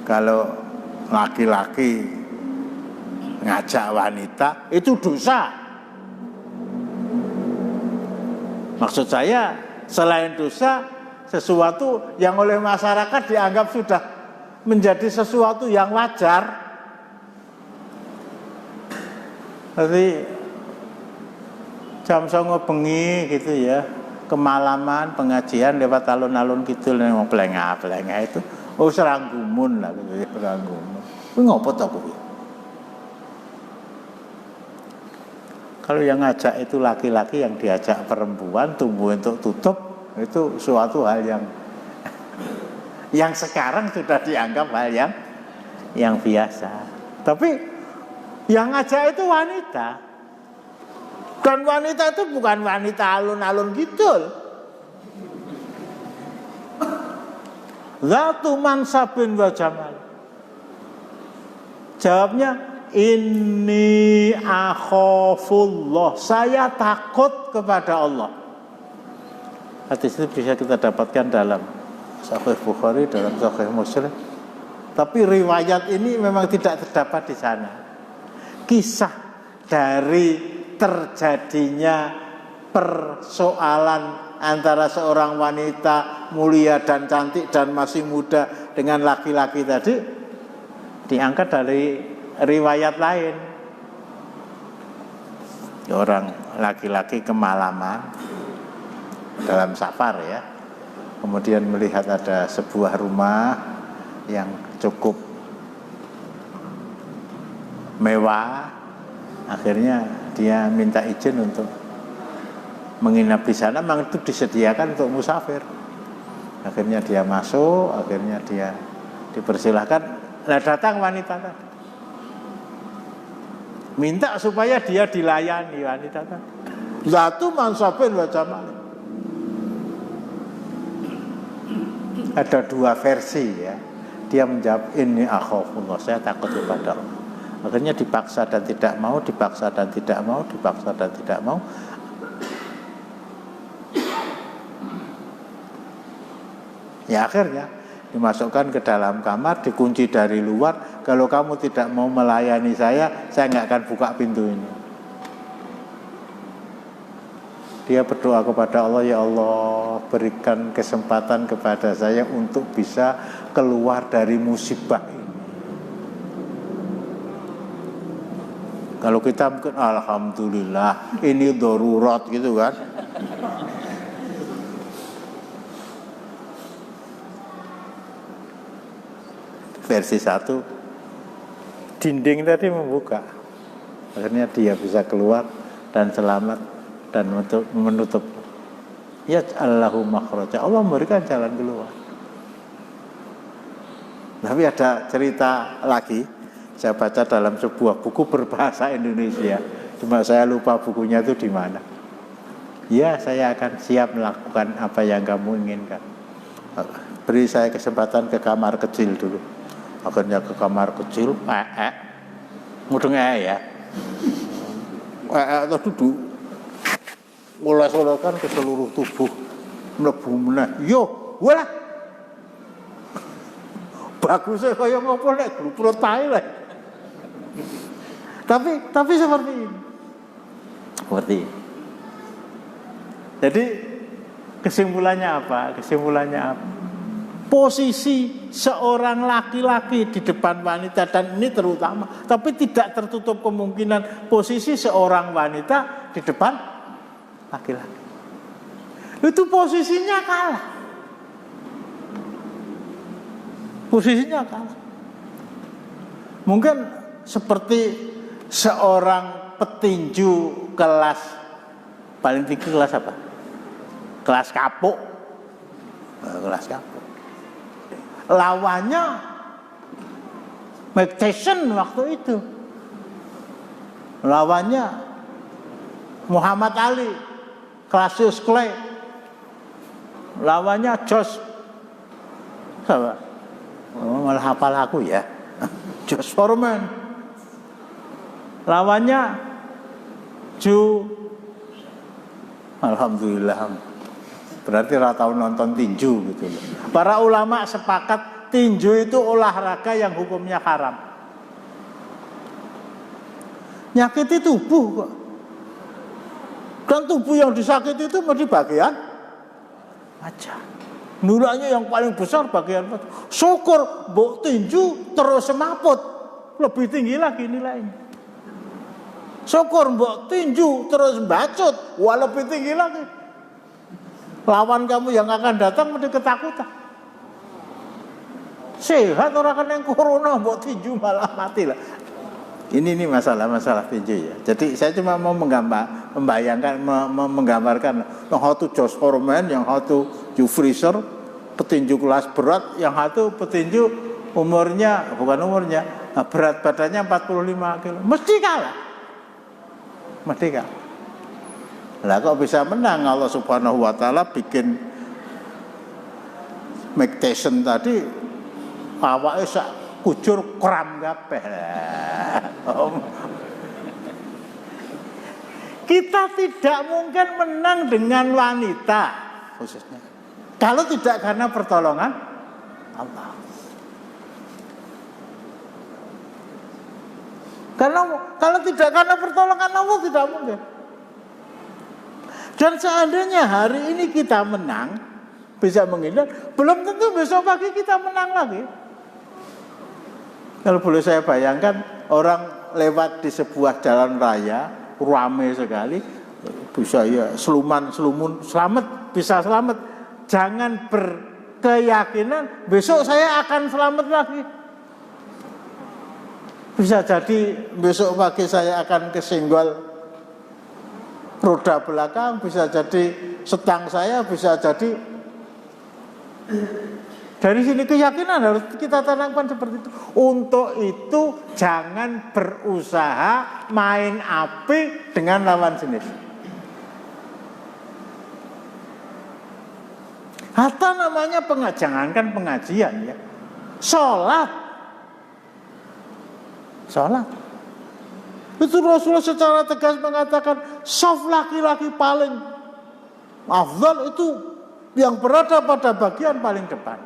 Kalau laki-laki ngajak wanita itu dosa. Maksud saya selain dosa, sesuatu yang oleh masyarakat dianggap sudah menjadi sesuatu yang wajar. Jadi jam 09.00 bengi gitu ya, kemalaman pengajian lewat alun-alun kidul nang plengah-plengah itu, oh seranggumun lah gitu ya, seranggumun. Kuwi ngopo to kuwi? Kalau yang ngajak itu laki-laki, yang diajak perempuan tumbuh untuk tutup, itu suatu hal yang sekarang sudah dianggap hal yang biasa. Tapi yang ngajak itu wanita. Dan wanita itu bukan wanita alun-alun kidul. Zatu mansabin wa jamal. Jawabnya, inni akhafullah. Saya takut kepada Allah. Hadis itu bisa kita dapatkan dalam Sahih Bukhari, dalam Sahih Muslim. Tapi riwayat ini memang tidak terdapat di sana. Kisah dari terjadinya persoalan antara seorang wanita mulia dan cantik dan masih muda dengan laki-laki tadi diangkat dari riwayat lain. Orang laki-laki kemalaman dalam safar ya, kemudian melihat ada sebuah rumah yang cukup mewah, akhirnya dia minta izin untuk menginap di sana. Memang itu disediakan untuk musafir. Akhirnya dia masuk, akhirnya dia dipersilahkan. Nah, datang wanita tadi, minta supaya dia dilayani wanita tadi. Zatu mansabin wa jamal. Ada dua versi ya. Dia menjawab inni akhafullah, saya takut kepada Allah. Akhirnya dipaksa dan tidak mau, dipaksa dan tidak mau, dipaksa dan tidak mau. Ya akhirnya dimasukkan ke dalam kamar, dikunci dari luar. Kalau kamu tidak mau melayani saya nggak akan buka pintu ini. Dia berdoa kepada Allah, ya Allah berikan kesempatan kepada saya untuk bisa keluar dari musibah ini. Kalau kita mungkin alhamdulillah ini darurat gitu kan. Versi 1, dinding tadi membuka, akhirnya dia bisa keluar dan selamat dan menutup. Ya Allahu makhraja, Allah memberikan jalan keluar. Tapi ada cerita lagi, saya baca dalam sebuah buku berbahasa Indonesia, cuma saya lupa bukunya itu di mana. Ya, saya akan siap melakukan apa yang kamu inginkan. Beri saya kesempatan ke kamar kecil dulu. Akhirnya ke kamar kecil, mudeng ya. Atau duduk, ngoles-oleskan ke seluruh tubuh, mlebu meneh. Yo, walah. Bagusnya kaya ngopo nek gluprut tae lho. Tapi seperti ini. Seperti ini. Jadi kesimpulannya apa? Posisi seorang laki-laki di depan wanita, dan ini terutama, tapi tidak tertutup kemungkinan posisi seorang wanita di depan laki-laki. Itu posisinya kalah. Posisinya kalah. Mungkin seperti seorang petinju kelas paling tinggi, kelas apa? Kelas kapuk. Kelas kapuk. Lawannya Mike Tyson waktu itu. Lawannya Muhammad Ali, Cassius Clay. Lawannya Josh. Siapa? Oh, malah hafal aku ya. Josh Foreman. Lawannya Alhamdulillah. Berarti ratau nonton tinju gitu loh. Para ulama sepakat tinju itu olahraga yang hukumnya haram. Nyakiti tubuh kok. Kan tubuh yang disakiti itu di bagian wajah. Nuranya yang paling besar bagian wajah. Syukur mbok tinju terus semaput, lebih tinggi lagi nilainya. Syukur mbok tinju terus bacot, wah lebih tinggi lagi. Lawan kamu yang akan datang mesti ketakutan. Sehat orang kena corona mbok tinju malah mati lah. Ini masalah tinju ya. Jadi saya cuma mau menggambarkan yang satu Josh Foreman, yang satu Hugh Fraser, petinju kelas berat, yang satu petinju berat badannya 45 kilo. Mesti kalah. Lah kok bisa menang? Allah Subhanahu wa taala bikin Mike Tyson tadi awake sak kujur kram kabeh. Kita tidak mungkin menang dengan wanita khususnya kalau tidak karena pertolongan Allah. Kalau tidak karena pertolongan Allah tidak mungkin. Dan seandainya hari ini kita menang, bisa menghindar, belum tentu besok pagi kita menang lagi. Kalau boleh saya bayangkan, orang lewat di sebuah jalan raya, ramai sekali, bisa ya selumun, bisa selamat. Jangan berkeyakinan, besok saya akan selamat lagi. Bisa jadi besok pagi saya akan kesenggol roda belakang, bisa jadi setang saya, bisa jadi. Dari sini keyakinan harus kita tanamkan seperti itu. Untuk itu jangan berusaha main api dengan lawan jenis. Hatta namanya jangankan pengajian ya. Sholat. Itu Rasulullah secara tegas mengatakan shaf laki-laki paling afdal itu yang berada pada bagian paling depan.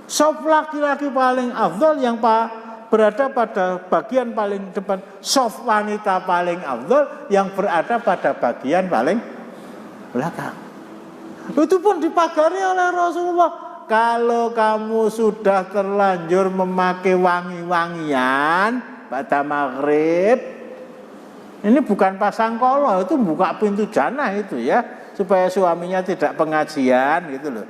Shaf laki-laki paling afdal yang berada pada bagian paling depan. Shaf wanita paling afdal yang berada pada bagian paling belakang. Itu pun dipagari oleh Rasulullah. Kalau kamu sudah terlanjur memakai wangi-wangian pada maghrib, ini bukan pasang kolor, itu buka pintu jannah itu ya, supaya suaminya tidak pengajian gitu loh.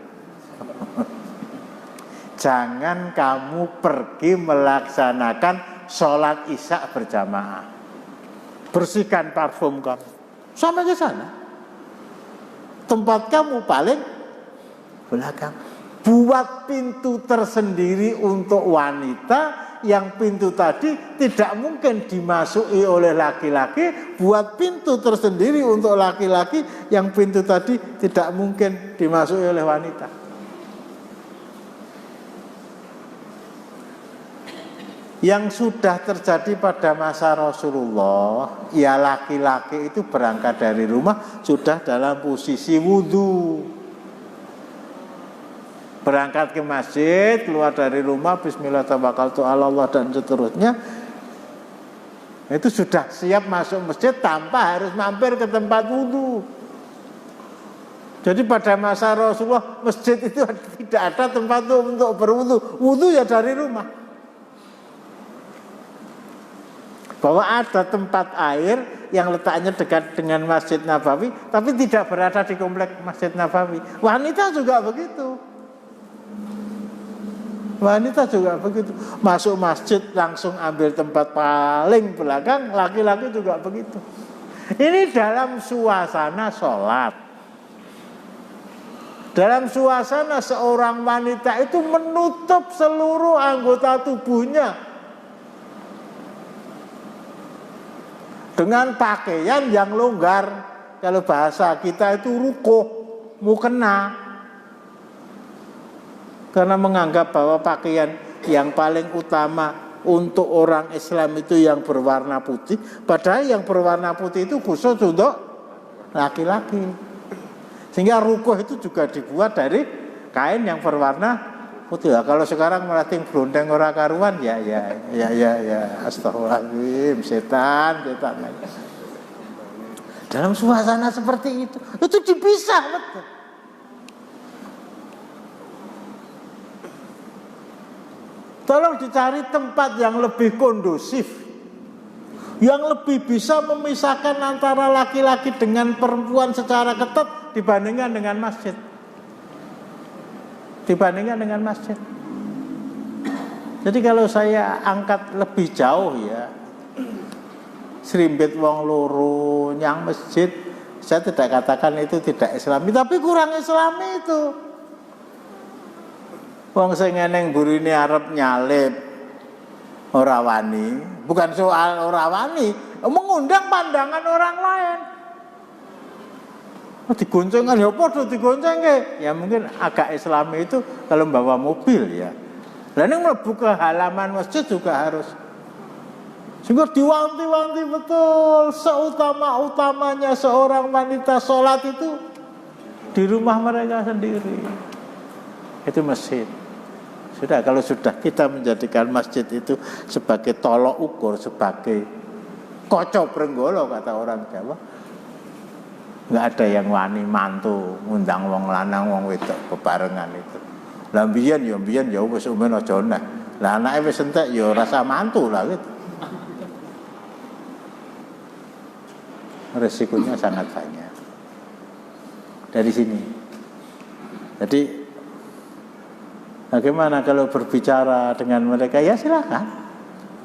Jangan kamu pergi melaksanakan sholat isya berjamaah. Bersihkan parfum kamu sampai ke sana. Tempat kamu paling belakang. Buat pintu tersendiri untuk wanita, yang pintu tadi tidak mungkin dimasuki oleh laki-laki. Buat pintu tersendiri untuk laki-laki, yang pintu tadi tidak mungkin dimasuki oleh wanita. Yang sudah terjadi pada masa Rasulullah, ya laki-laki itu berangkat dari rumah sudah dalam posisi wudhu. Berangkat ke masjid, keluar dari rumah, bismillah tawakkaltu 'ala Allah dan seterusnya. Itu sudah siap masuk masjid tanpa harus mampir ke tempat wudhu. Jadi pada masa Rasulullah masjid itu tidak ada tempat untuk berwudhu. Wudhu ya dari rumah. Bahwa ada tempat air yang letaknya dekat dengan Masjid Nabawi, tapi tidak berada di komplek Masjid Nabawi. Wanita juga begitu. Wanita juga begitu. Masuk masjid langsung ambil tempat paling belakang, laki-laki juga begitu. Ini dalam suasana sholat. Dalam suasana seorang wanita itu menutup seluruh anggota tubuhnya dengan pakaian yang longgar. Kalau bahasa kita itu rukuh, mukena. Karena menganggap bahwa pakaian yang paling utama untuk orang Islam itu yang berwarna putih, padahal yang berwarna putih itu khusus untuk laki-laki. Sehingga rukuh itu juga dibuat dari kain yang berwarna putih. Nah, kalau sekarang melatih blondeng ora karuan ya astagfirullahaladzim, setan. Dalam suasana seperti itu dipisah betul. Tolong dicari tempat yang lebih kondusif, yang lebih bisa memisahkan antara laki-laki dengan perempuan secara ketat dibandingkan dengan masjid. Jadi kalau saya angkat lebih jauh ya, serimbit wong loro nyang masjid, saya tidak katakan itu tidak Islami, tapi kurang Islami itu. Wong sing eneng burine arep nyalip ora wani, bukan soal ora wani, mengundang pandangan orang lain. Digoncengkan ya padha digoncengke. Ya mungkin agak Islami itu kalau bawa mobil ya. Lah ning mlebu ke halaman masjid juga harus. Sehingga diwanti-wanti betul, seutama-utamanya seorang wanita sholat itu di rumah mereka sendiri. Itu masjid. Sudah, kalau sudah kita menjadikan masjid itu sebagai tolok ukur, sebagai kocok brenggolo kata orang Jawa, nggak ada yang wani mantu ngundang wong lanang wong wedok bebarengan itu. Lah mbiyen ya wis umen aja neh. Lah anake wis entek ya rasa mantu lah gitu. Resikonya sangat banyak. Dari sini. Jadi bagaimana kalau berbicara dengan mereka? Ya silakan.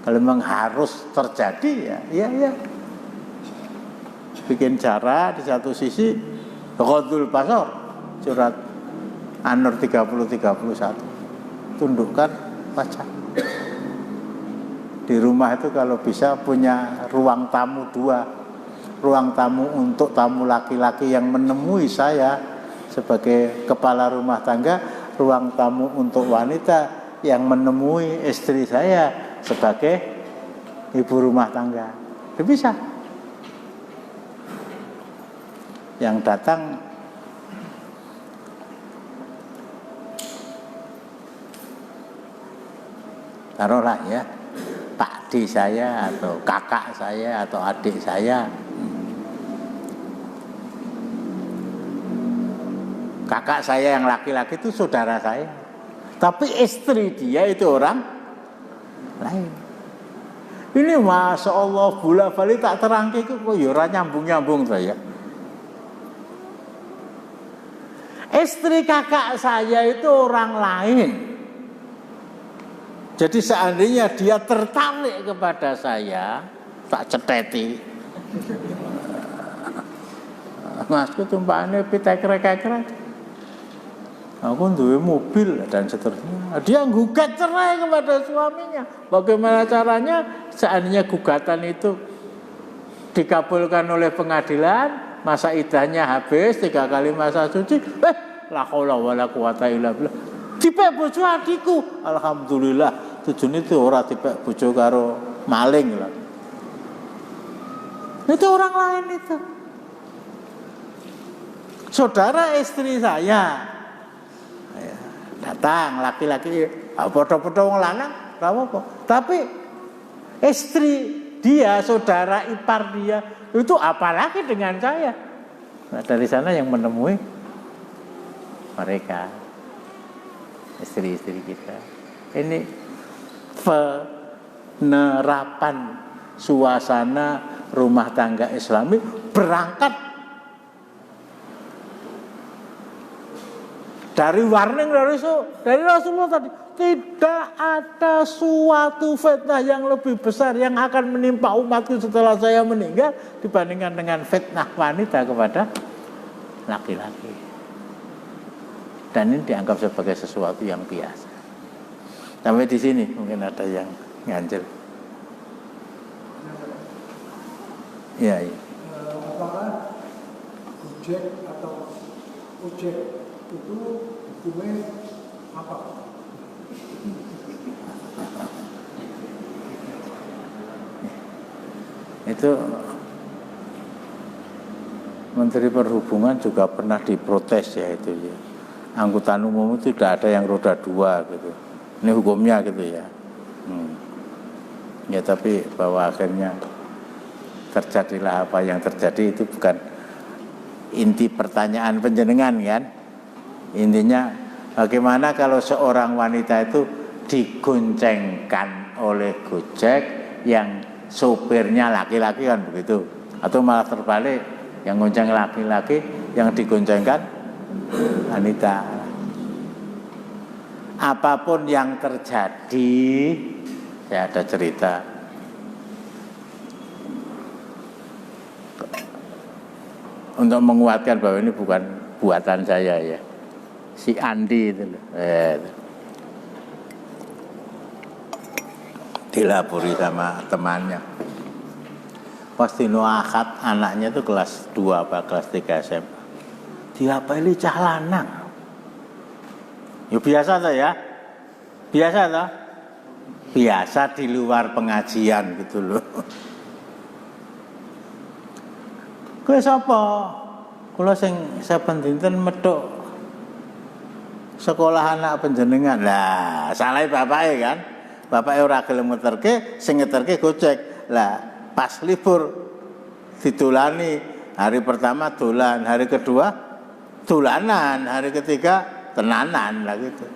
Kalau memang harus terjadi ya. Bikin cara di satu sisi ghadul basar, surat An-Nur 30-31. Tundukkan wajah. Di rumah itu kalau bisa punya ruang tamu 2. Ruang tamu untuk tamu laki-laki yang menemui saya sebagai kepala rumah tangga, ruang tamu untuk wanita yang menemui istri saya sebagai ibu rumah tangga. Itu bisa. Yang datang taruhlah ya Pak D saya atau kakak saya atau adik saya. Kakak saya yang laki-laki itu saudara saya, tapi istri dia itu orang lain. Ini masya Allah bola balik tak terangke kok ya ora nyambung saya. Istri kakak saya itu orang lain. Jadi seandainya dia tertarik kepada saya, tak ceteti. Masku tumpakane pitek-krek-krek. Aku duwe mobil dan seterusnya. Dia gugat cerai kepada suaminya. Bagaimana caranya? Seandainya gugatan itu dikabulkan oleh pengadilan, masa iddahnya habis 3 kali masa suci, la haula wala quwata illa billah. Dipek bojo adikku. Alhamdulillah, tujuan itu ora dipek bojo karo maling lah. Itu orang lain itu. Saudara istri saya datang laki-laki, foto-foto wong lanang, ora apa-apa. Tapi istri dia, saudara ipar dia, itu apalagi dengan saya. Nah, dari sana yang menemui mereka, istri-istri kita. Ini penerapan suasana rumah tangga Islami berangkat dari warning dari Rasulullah tadi. tidak ada suatu fitnah yang lebih besar yang akan menimpa umatku setelah saya meninggal dibandingkan dengan fitnah wanita kepada laki-laki. Dan ini dianggap sebagai sesuatu yang biasa. Sampai di sini mungkin ada yang nganjel. Ya, iya. Apakah objek atau objek itu hukumnya apa? Itu Menteri Perhubungan juga pernah diprotes ya itu ya. Angkutan umum itu tidak ada yang roda 2 gitu. Ini hukumnya gitu ya. Ya tapi bahwa akhirnya terjadilah apa yang terjadi itu bukan inti pertanyaan panjenengan kan. Intinya bagaimana kalau seorang wanita itu digoncengkan oleh Gojek yang sopirnya laki-laki kan begitu, atau malah terbalik yang gonceng laki-laki yang digoncengkan wanita. Apapun yang terjadi, saya ada cerita. Untuk menguatkan bahwa ini bukan buatan saya ya. Si Andi itu loh. Dilapori sama temannya. Pas dino akad anaknya itu kelas 2 apa kelas 3 SMA. Diapeli cah lanang. Ya biasa toh ya. Biasa toh. Biasa di luar pengajian gitu loh. Kowe sapa? Kula sing saben dinten medhok sekolah anak panjenengan. Lah, salahe bapake kan. Bapake ora gelem ngeterke, sing ngeterke Gojek. Lah, pas libur ditulani, hari pertama dolan, hari kedua dolanan, hari ketiga tenanan lah gitu.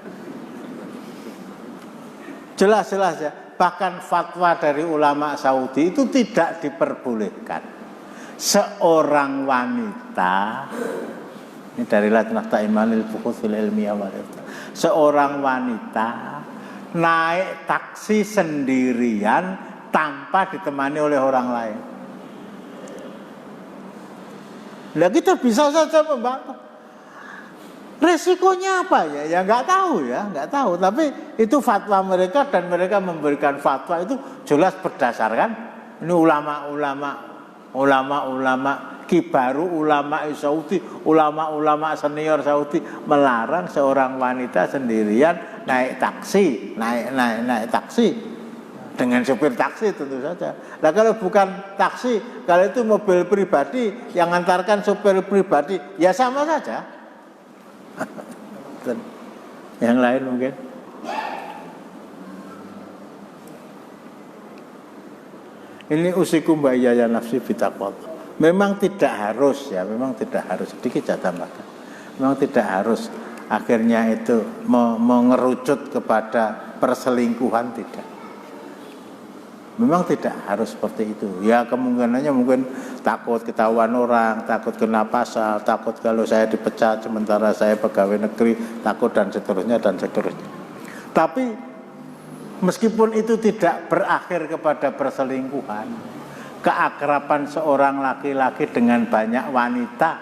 Jelas-jelas ya. Bahkan fatwa dari ulama Saudi itu tidak diperbolehkan seorang wanita, ini dari Latnah Ta'imanil Bukuthul Ilmiyah Walifta, seorang wanita naik taksi sendirian tanpa ditemani oleh orang lain. Nah kita bisa saja membantah. Resikonya apa ya? Ya nggak tahu ya, nggak tahu. Tapi itu fatwa mereka dan mereka memberikan fatwa itu jelas berdasarkan ini ulama-ulama kibaru ulama Saudi, ulama-ulama senior Saudi melarang seorang wanita sendirian naik taksi, naik taksi dengan sopir taksi tentu saja. Nah kalau bukan taksi, kalau itu mobil pribadi yang antarkan sopir pribadi, ya sama saja. Yang lain mungkin. Ini usikum bayaya nafsi bitaqwa. Memang tidak harus ya, memang tidak harus, sedikit saya tambahkan. Memang tidak harus akhirnya itu mengerucut kepada perselingkuhan, tidak. Memang tidak harus seperti itu. Ya kemungkinannya mungkin takut ketahuan orang, takut kena pasal, takut kalau saya dipecat sementara saya pegawai negeri, takut dan seterusnya dan seterusnya. Tapi meskipun itu tidak berakhir kepada perselingkuhan, keakraban seorang laki-laki dengan banyak wanita,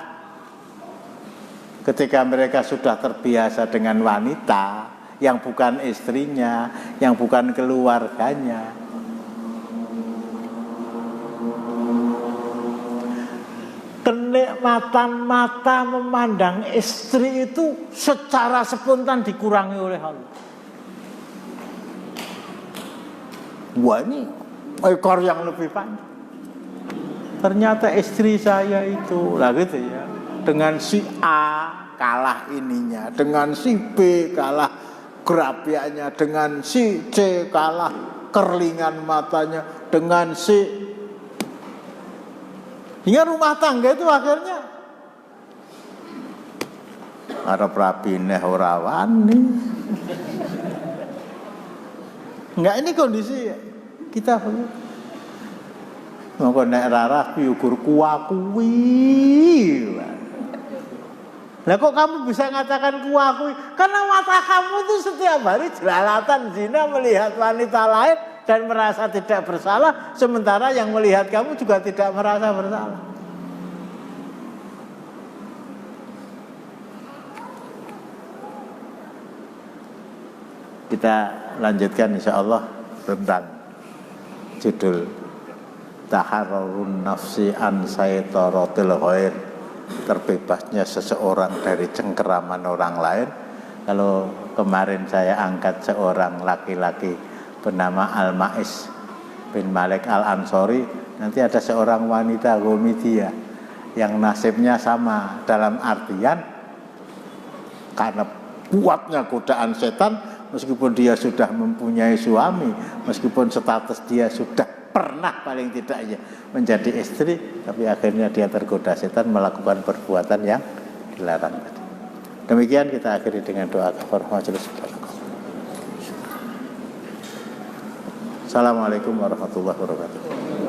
ketika mereka sudah terbiasa dengan wanita yang bukan istrinya, yang bukan keluarganya, kenikmatan mata memandang istri itu secara spontan dikurangi oleh Allah. Wah ini ekor yang lebih panjang. Ternyata istri saya itu lah gitu ya. Dengan si A kalah ininya, dengan si B kalah gerapiannya, dengan si C kalah kerlingan matanya, dengan si hingga rumah tangga itu akhirnya arep rapineh ora wani. Enggak, ini kondisi kita. Monggo nek rarah piugur kuwi. Lah kok kamu bisa mengatakan kuakui? Karena mata kamu itu setiap hari jelalatan zina melihat wanita lain dan merasa tidak bersalah, sementara yang melihat kamu juga tidak merasa bersalah. Kita lanjutkan insyaallah tentang judul Taharrurun nafsi an saitaratil ghair, terbebasnya seseorang dari cengkeraman orang lain. Kalau kemarin saya angkat seorang laki-laki bernama Al-Ma'is bin Malik Al-Ansori, nanti ada seorang wanita Gomidiyah yang nasibnya sama, dalam artian karena kuatnya godaan setan, meskipun dia sudah mempunyai suami, meskipun status dia sudah pernah paling tidak ya menjadi istri, tapi akhirnya dia tergoda setan melakukan perbuatan yang dilarang tadi. Demikian kita akhiri dengan doa kafaratul majelis. Assalamualaikum warahmatullahi wabarakatuh.